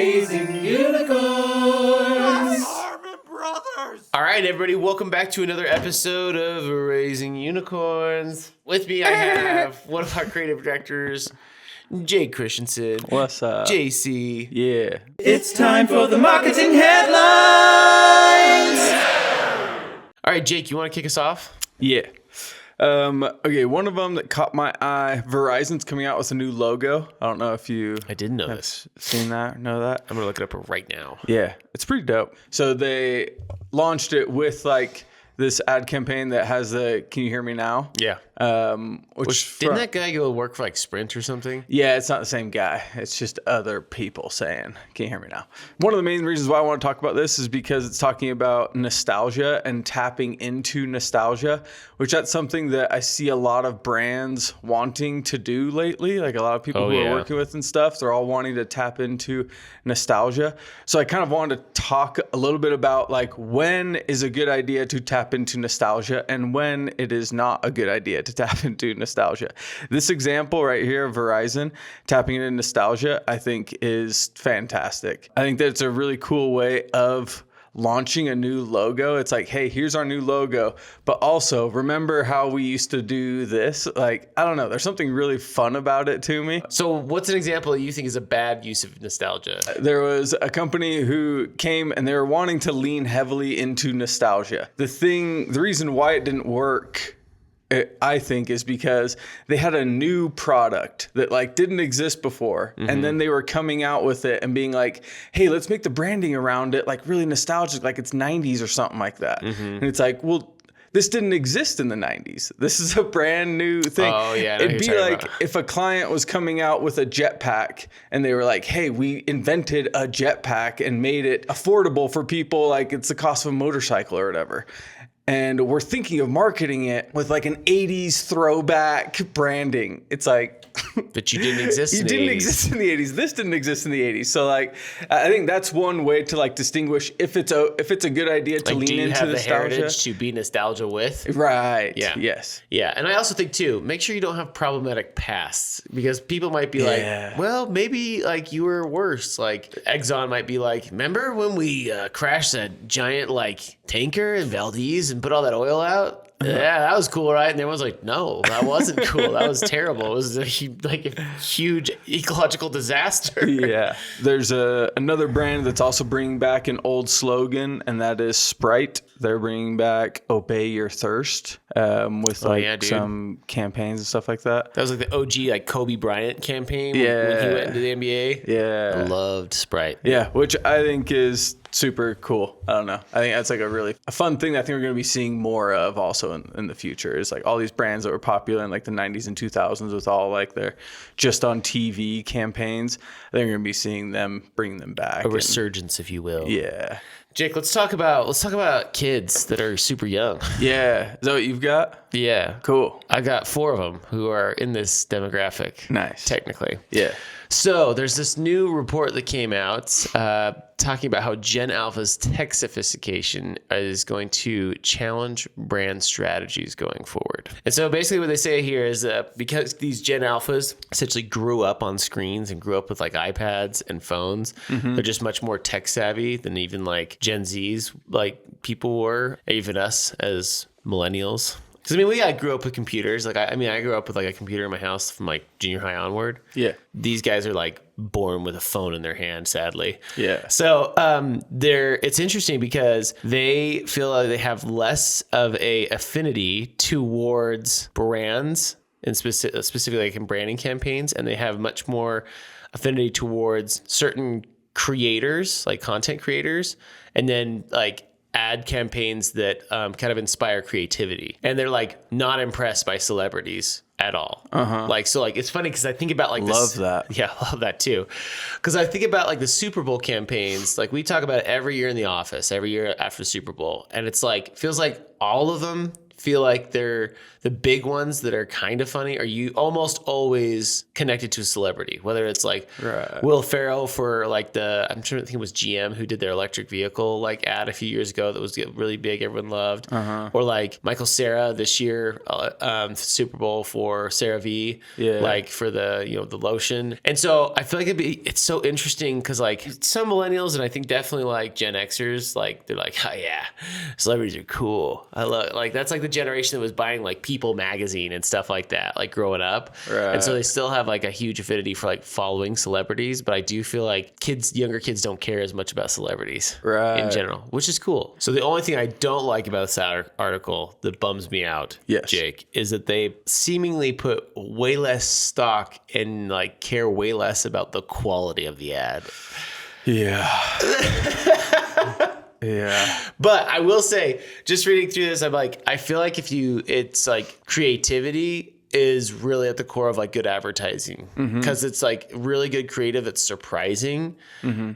Raising Unicorns. Harmon Brothers. All right, everybody, welcome back to another episode of Raising Unicorns. With me, I have one of our creative directors, Jake Christensen. What's up? JC. Yeah. It's time for the marketing headlines. All right, Jake, you want to kick us off? Yeah. Okay, one of them that caught my eye, Verizon's coming out with a new logo. I don't know if you I didn't know have this. seen that or know that. I'm going to look it up right now. Yeah, it's pretty dope. So they launched it with like this ad campaign that has the "Can you hear me now?" Yeah. Didn't that guy go work for like Sprint or something? Yeah, it's not the same guy. It's just other people saying, "Can you hear me now?" One of the main reasons why I want to talk about this is because it's talking about nostalgia and tapping into nostalgia, which that's something that I see a lot of brands wanting to do lately. Like a lot of people who are working with and stuff, they're all wanting to tap into nostalgia. So I kind of wanted to talk a little bit about like when is a good idea to tap into nostalgia and when it is not a good idea to tap into nostalgia. This example right here of Verizon tapping into nostalgia, I think is fantastic. I think that it's a really cool way of launching a new logo. It's like, hey, here's our new logo, but also remember how we used to do this? Like, I don't know. There's something really fun about it to me. So what's an example that you think is a bad use of nostalgia? There was a company who came and they were wanting to lean heavily into nostalgia. The reason why it didn't work, I think, is because they had a new product that like didn't exist before. And then they were coming out with it and being like, hey, let's make the branding around it like really nostalgic, like it's 90s or something like that. And it's like, well, this didn't exist in the 90s. This is a brand new thing. Oh, yeah. It'd be like if a client was coming out with a jetpack and they were like, hey, we invented a jetpack and made it affordable for people. Like it's the cost of a motorcycle or whatever. And we're thinking of marketing it with like an 80s throwback branding. It's like... But you didn't exist in the 80s. You didn't exist in the 80s. This didn't exist in the 80s. So like, I think that's one way to like distinguish if it's a good idea to lean into nostalgia. Do you have the heritage to be nostalgia with? Right. Yeah. Yes. Yeah. And I also think too, make sure you don't have problematic pasts because people might be like, well, maybe like you were worse. Like Exxon might be like, remember when we crashed that giant like tanker in Valdez and put all that oil out? Yeah, that was cool, right? And everyone's like, no, that wasn't cool. That was terrible. It was a huge ecological disaster. Yeah. There's another brand that's also bringing back an old slogan, and that is Sprite. They're bringing back Obey Your Thirst with some campaigns and stuff like that. That was like the OG like Kobe Bryant campaign when he went into the NBA. Yeah. I loved Sprite. Yeah, which I think is super cool. I don't know. I think that's like a fun thing that I think we're going to be seeing more of also in the future is like all these brands that were popular in like the 90s and 2000s with all like their just on TV campaigns. I think we're going to be seeing them bring them back. A resurgence, if you will. Yeah. Jake, let's talk about kids that are super young. Yeah. Is that what you've got? Yeah. Cool. I got 4 of them who are in this demographic. Nice. Technically. Yeah. So there's this new report that came out talking about how Gen Alpha's tech sophistication is going to challenge brand strategies going forward. And so basically what they say here is because these Gen Alphas essentially grew up on screens and grew up with like iPads and phones, they're just much more tech savvy than even like Gen Zs like people were, even us as millennials. Because, I mean, I grew up with computers. Like, I grew up with, like, a computer in my house from, like, junior high onward. Yeah. These guys are, like, born with a phone in their hand, sadly. Yeah. So, it's interesting because they feel like they have less of a affinity towards brands and specifically, like, in branding campaigns. And they have much more affinity towards certain creators, like content creators. And then, like, ad campaigns that kind of inspire creativity, and they're like not impressed by celebrities at all. Like, so like, it's funny because I think about like love that. Yeah, I love that too. Because I think about like the Super Bowl campaigns, like we talk about it every year in the office, every year after the Super Bowl. And it's like, feels like all of them feel like they're the big ones that are kind of funny are you almost always connected to a celebrity, whether it's like Will Ferrell for like I'm trying to think it was GM who did their electric vehicle like ad a few years ago that was really big, everyone loved, or like Michael Cera this year, Super Bowl for CeraVe, like for the the lotion. And so I feel like it's so interesting because like some millennials and I think definitely like Gen Xers, like they're like, oh yeah, celebrities are cool. I love like that's like the generation that was buying like People magazine and stuff like that, like growing up. And so they still have like a huge affinity for like following celebrities, but I do feel like younger kids don't care as much about celebrities in general, which is cool. So the only thing I don't like about this article that bums me out, Jake, is that they seemingly put way less stock and like care way less about the quality of the ad. Yeah. Yeah. But I will say, just reading through this, I'm like, I feel like it's like creativity is really at the core of like good advertising because it's like really good creative. It's surprising,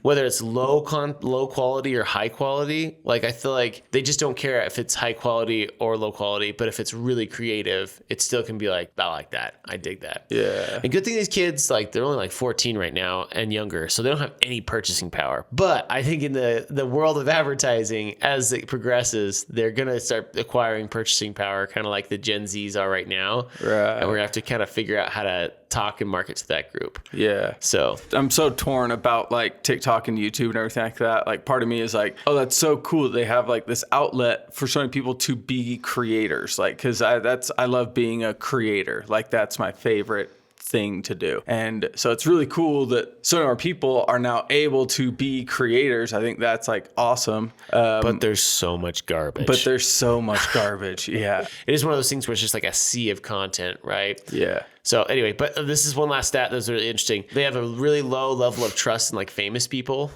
whether it's low quality or high quality. Like I feel like they just don't care if it's high quality or low quality, but if it's really creative, it still can be like, I like that. I dig that. Yeah. And good thing these kids, like they're only like 14 right now and younger, so they don't have any purchasing power. But I think in the world of advertising, as it progresses, they're going to start acquiring purchasing power, kind of like the Gen Zs are right now. Right. And we're going to have to kind of figure out how to talk and market to that group. Yeah. So I'm so torn about like TikTok and YouTube and everything like that. Like part of me is like, oh, that's so cool that they have like this outlet for showing people to be creators. Like, cause I love being a creator. Like that's my favorite thing to do. And so it's really cool that so many more people are now able to be creators. I think that's like awesome. but there's so much garbage. Yeah. It is one of those things where it's just like a sea of content, right? Yeah. So anyway, but this is one last stat that's really interesting. They have a really low level of trust in like famous people,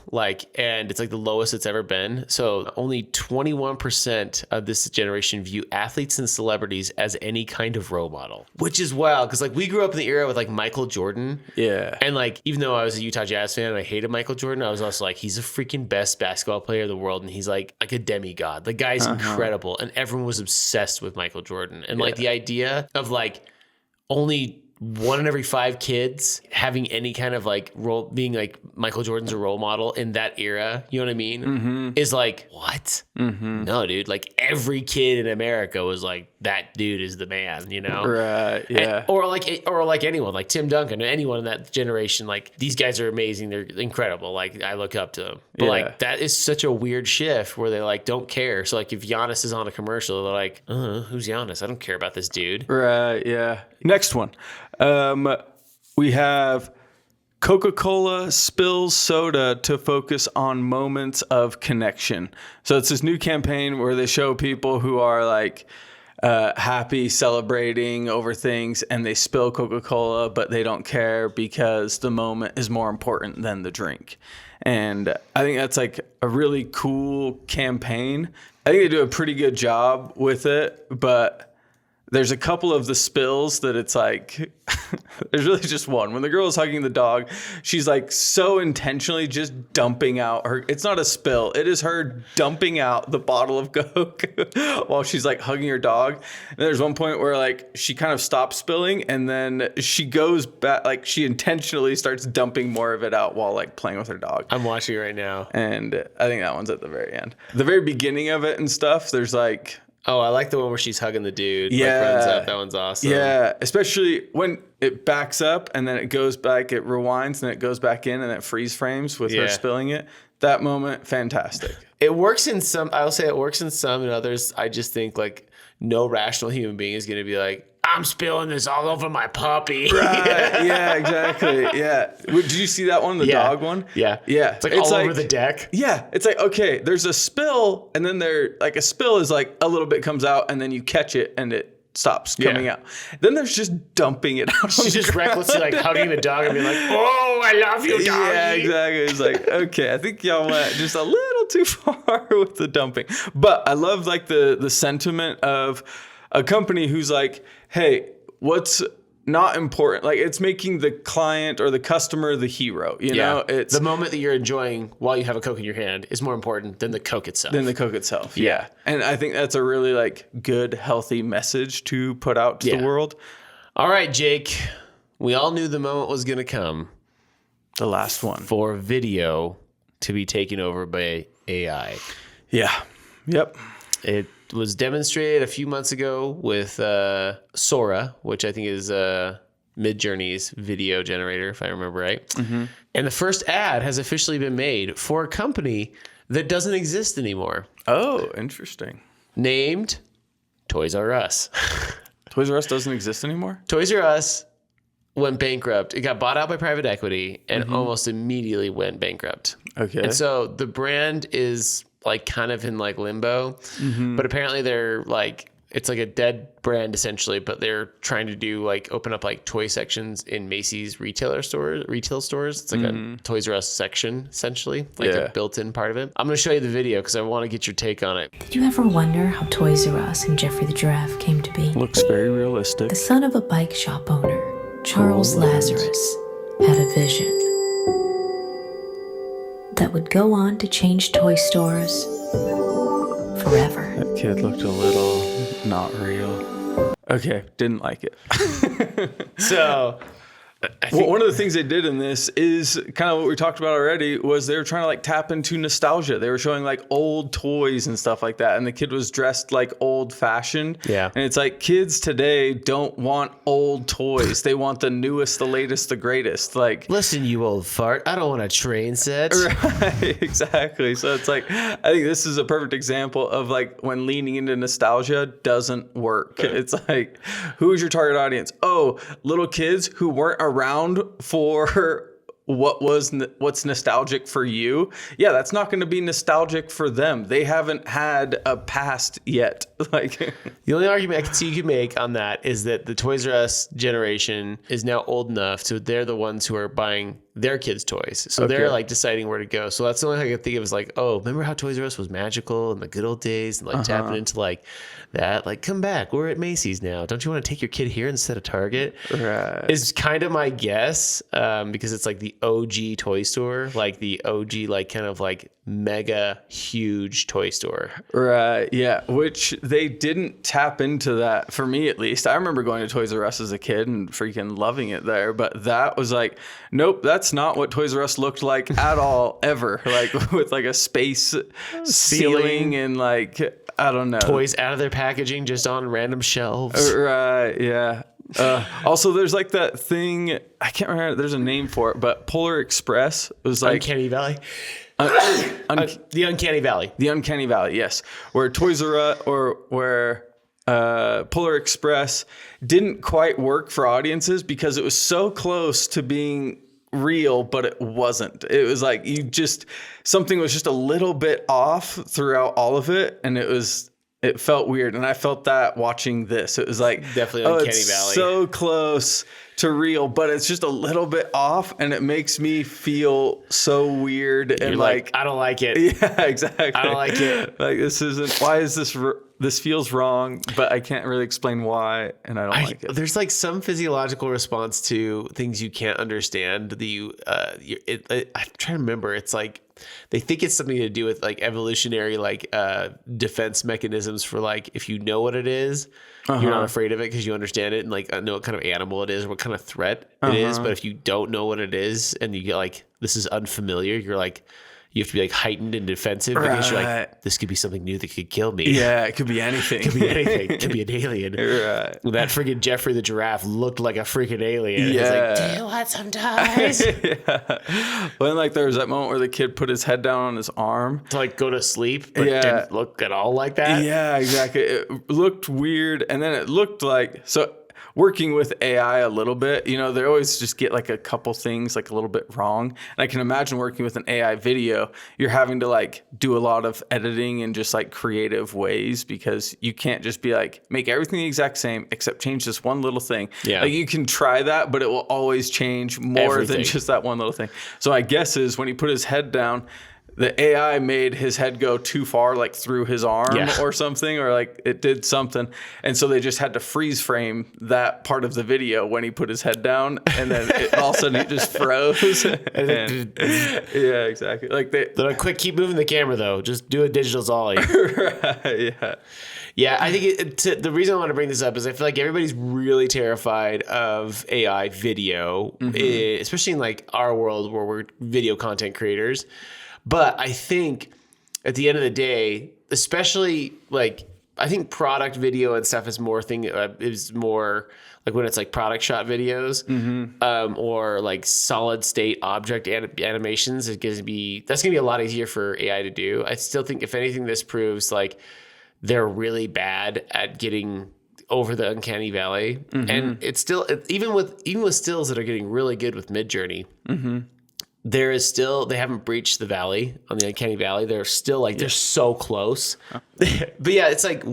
and it's like the lowest it's ever been. So only 21% of this generation view athletes and celebrities as any kind of role model, which is wild because like we grew up in the era with like Michael Jordan. Yeah. And like even though I was a Utah Jazz fan and I hated Michael Jordan, I was also like, he's the freaking best basketball player in the world and he's like a demigod. The guy's incredible, and everyone was obsessed with Michael Jordan. And like the idea of like only 1 in every 5 kids having any kind of like role, being like Michael Jordan's a role model in that era, you know what I mean? Is like, what? No, dude, like every kid in America was like, that dude is the man, you know? Right. Yeah. Or like anyone, like Tim Duncan, anyone in that generation, like these guys are amazing. They're incredible. Like I look up to them. But like that is such a weird shift where they like don't care. So like if Giannis is on a commercial, they're like, who's Giannis? I don't care about this dude. Right. Yeah. Next one. We have Coca-Cola spills soda to focus on moments of connection. So it's this new campaign where they show people who are like happy, celebrating over things, and they spill Coca-Cola, but they don't care because the moment is more important than the drink. And I think that's like a really cool campaign. I think they do a pretty good job with it, but there's a couple of the spills that it's like, there's really just one. When the girl is hugging the dog, she's like so intentionally just dumping out her. It's not a spill. It is her dumping out the bottle of Coke while she's like hugging her dog. And there's one point where like she kind of stops spilling and then she goes back, like she intentionally starts dumping more of it out while like playing with her dog. I'm watching it right now. And I think that one's at the very end. The very beginning of it and stuff, there's like, oh, I like the one where she's hugging the dude. Yeah. Like runs up. That one's awesome. Yeah. Especially when it backs up and then it goes back, it rewinds and it goes back in and it freeze frames with her spilling it. That moment, fantastic. It works in some, I'll say it works in some, and others, I just think like no rational human being is going to be like, I'm spilling this all over my puppy. Right. Yeah, exactly. Yeah. Did you see that one, the dog one? Yeah. Yeah. It's like all over the deck. Yeah. It's like, okay, there's a spill, and then a spill is like a little bit comes out, and then you catch it, and it stops coming out. Then there's just dumping it out. She's just recklessly like hugging the dog and being like, oh, I love you, doggy. Yeah, exactly. It's like, okay, I think y'all went just a little too far with the dumping. But I love like the sentiment of a company who's like, hey, what's not important. Like, it's making the client or the customer the hero. You know, it's the moment that you're enjoying while you have a Coke in your hand is more important than the Coke itself. Yeah. And I think that's a really like good, healthy message to put out to the world. All right, Jake. We all knew the moment was going to come. The last one. For video to be taken over by AI. Yeah. Yep. It was demonstrated a few months ago with Sora, which I think is Midjourney's video generator, if I remember right. Mm-hmm. And the first ad has officially been made for a company that doesn't exist anymore. Oh, interesting. Named Toys R Us. Toys R Us doesn't exist anymore? Toys R Us went bankrupt. It got bought out by private equity and almost immediately went bankrupt. Okay. And so the brand is like kind of in like limbo, but apparently they're like, it's like a dead brand essentially, but they're trying to do like open up like toy sections in Macy's retail stores. It's like a Toys R Us section essentially, like a built-in part of it. I'm going to show you the video because I want to get your take on it. Did you ever wonder how Toys R Us and Jeffrey the Giraffe came to be? Looks very realistic. The son of a bike shop owner, Charles Lazarus, had a vision that would go on to change toy stores forever. That kid looked a little not real. Okay, didn't like it. So One of the things they did in this is kind of what we talked about already was they were trying to like tap into nostalgia. They were showing like old toys and stuff like that. And the kid was dressed like old fashioned. Yeah. And it's like kids today don't want old toys. They want the newest, the latest, the greatest. Like, listen, you old fart. I don't want a train set. right, exactly. So it's like, I think this is a perfect example of like when leaning into nostalgia doesn't work. It's like, who is your target audience? Oh, little kids who weren't around for what's nostalgic for you. Yeah, that's not going to be nostalgic for them. They haven't had a past yet. Like, the only argument I can see you could make on that is that the Toys R Us generation is now old enough, so they're the ones who are buying their kids' toys. So they're like deciding where to go. So that's the only thing I can think of is like, oh, remember how Toys R Us was magical in the good old days, and like tapping into like that, like, come back, we're at Macy's now. Don't you want to take your kid here instead of Target? right. Is kind of my guess, because it's like the OG toy store, like the OG, like kind of like mega huge toy store. Right. Yeah. Which they didn't tap into that, for me at least. I remember going to Toys R Us as a kid and freaking loving it there. But that was like, nope, that's not what Toys R Us looked like at all, ever. Like with like a space ceiling and like, I don't know. Toys out of their packaging, just on random shelves. Right. Yeah. Also, there's like that thing, I can't remember, there's a name for it, but Polar Express was like... Uncanny Valley. The Uncanny Valley. The Uncanny Valley, yes. Where Toys R Us or where Polar Express didn't quite work for audiences because it was so close to being real, but it wasn't. It was like something was just a little bit off throughout all of it, and it felt weird. And I felt that watching this. It was like, definitely Uncanny Valley. So close to real, but it's just a little bit off, and it makes me feel so weird. You're and like, I don't like it. Yeah, exactly. I don't like it. Like, why is this feels wrong, but I can't really explain why, and I don't like it. There's like some physiological response to things you can't understand. I'm trying to remember. It's like they think it's something to do with like evolutionary like defense mechanisms for like if you know what it is, you're not afraid of it because you understand it and like know what kind of animal it is or what kind of threat it is. But if you don't know what it is and you get like this is unfamiliar, you're like. You have to be like heightened and defensive because you're like, this could be something new that could kill me. Yeah, it could be anything. It could be anything. It could be an alien. Right. That freaking Jeffrey the Giraffe looked like a freaking alien. Yeah. It's like, do you want some toys? Yeah. Well, like there was that moment where the kid put his head down on his arm To like go to sleep, but didn't look at all like that. Yeah, exactly. It looked weird, and then it looked like working with AI a little bit, they always just get like a couple things like a little bit wrong. And I can imagine working with an AI video, you're having to like do a lot of editing in just like creative ways because you can't just be like, make everything the exact same except change this one little thing. Yeah. Like you can try that, but it will always change more than just that one little thing. So my guess is when he put his head down, the AI made his head go too far, like through his arm or something, or like it did something. And so they just had to freeze frame that part of the video when he put his head down. And then all of a sudden it just froze. And, yeah, exactly. Like they're like, quick, keep moving the camera though. Just do a digital Ollie. Right, yeah. Yeah, I think the reason I want to bring this up is I feel like everybody's really terrified of AI video, especially in like our world where we're video content creators. But I think at the end of the day, especially like I think product video and stuff is more like when it's like product shot videos or like solid state object animations. That's going to be a lot easier for AI to do. I still think if anything, this proves like they're really bad at getting over the Uncanny Valley, and it's still even with stills that are getting really good with Midjourney. There is still, they haven't breached the valley on the Uncanny Valley. They're still like, they're so close. But yeah, it's like,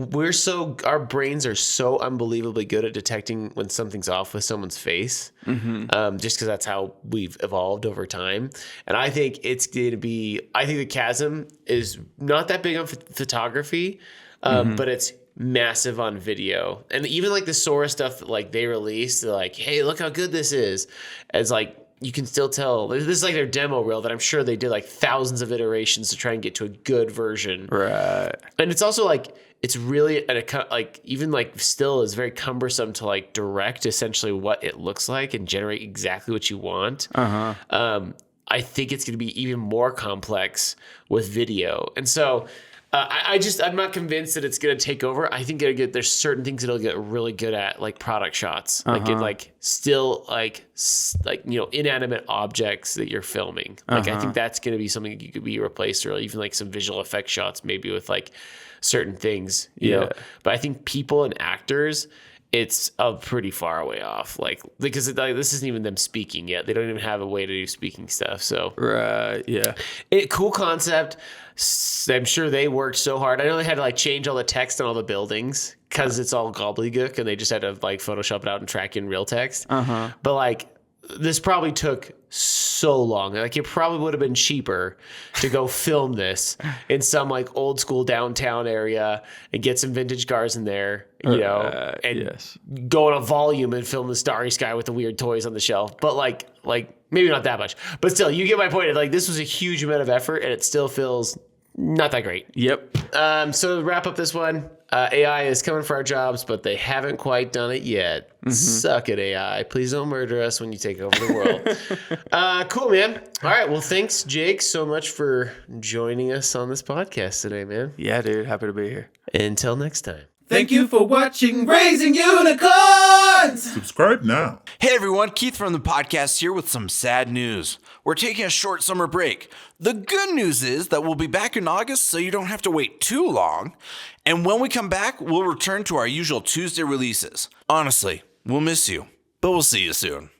our brains are so unbelievably good at detecting when something's off with someone's face. Just because that's how we've evolved over time. And I think I think the chasm is not that big on photography, but it's massive on video. And even like the Sora stuff that like they released, they're like, hey, look how good this is. It's like, you can still tell this is like their demo reel that I'm sure they did like thousands of iterations to try and get to a good version. Right. And it's also like, it's really like even like still is very cumbersome to like direct essentially what it looks like and generate exactly what you want. I think it's going to be even more complex with video. And so I'm not convinced that it's going to take over. I think there's certain things it'll get really good at, like product shots, like still like inanimate objects that you're filming. Like I think that's going to be something that could be replaced, or even like some visual effect shots, maybe with like certain things, you know. But I think people and actors, it's pretty far away off, like because this isn't even them speaking yet. They don't even have a way to do speaking stuff. So cool concept. I'm sure they worked so hard. I know they had to like change all the text on all the buildings because it's all gobbledygook, and they just had to like Photoshop it out and track in real text. But like this probably took so long. Like it probably would have been cheaper to go film this in some like old school downtown area and get some vintage cars in there, you know, and go on a volume and film the Starry Sky with the weird toys on the shelf. But like maybe not that much, but still, you get my point. Like this was a huge amount of effort, and it still feels not that great. So to wrap up this one, AI is coming for our jobs, but they haven't quite done it yet. Suck it, AI. Please don't murder us when you take over the world. Cool, man. All right. Well, thanks, Jake, so much for joining us on this podcast today, man. Yeah, dude. Happy to be here. Until next time. Thank you for watching Raising Unicorns! Subscribe now. Hey everyone, Keith from the podcast here with some sad news. We're taking a short summer break. The good news is that we'll be back in August, so you don't have to wait too long. And when we come back, we'll return to our usual Tuesday releases. Honestly, we'll miss you, but we'll see you soon.